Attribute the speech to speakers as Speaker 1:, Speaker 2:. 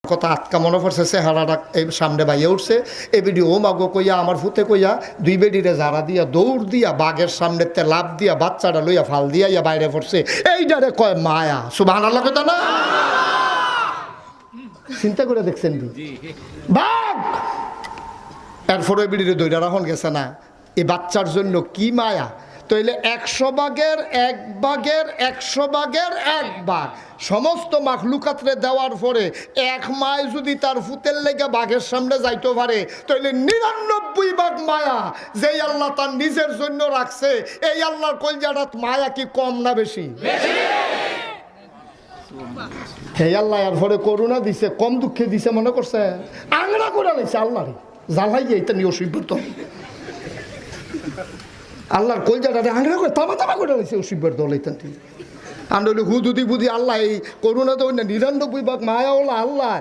Speaker 1: কথা আটকা মনে পড়ছে চেহারাটা এই সামনে বাইয়ে উঠছে এই বেডি ও মাগো কইয়া আমার ফুতে কইয়া দুই বেডিরে জারা দিয়া দৌড় দিয়া বাঘের সামনে লাভ দিয়া বাচ্চাটা লইয়া ফাল দিয়া ইয়া বাইরে পড়ছে এইটারে কয় মায়া সুবহানাল্লাহ কথা না চিন্তা করে দেখছেন বাঘ এরপরে বেডিরে দইরা রাখন গেছে না এই বাচ্চার জন্য কি মায়া তাইলে 100 ভাগের 1 ভাগের 100 ভাগের 1 ভাগ সমস্ত মাখলুকাতরে দেওয়ার পরে এক মায় যদি তার ফুতের লেগে বাঘের সামনে যাইতে পারে তাইলে 99 ভাগ মায়া যেই আল্লাহ তার নিজের জন্য রাখছে এই আল্লাহর কলজাটা মায়া কি কম না বেশি এই আল্লাহ এরপরে করুণা দিছে কম দুঃখে দিছে মনে করছে আংরা করে নিছে আল্লাহরে জ্বালাই এইটা নিয়ে অসুবিধা আল্লাহর কলজাটা আংরা করে তামা তামা করে নিছে অসুবিধার দল এইটা আমরা হুদুদি বুদি আল্লাহ এই করুণা তো 99 ভাগ মায়া হলো আল্লাহ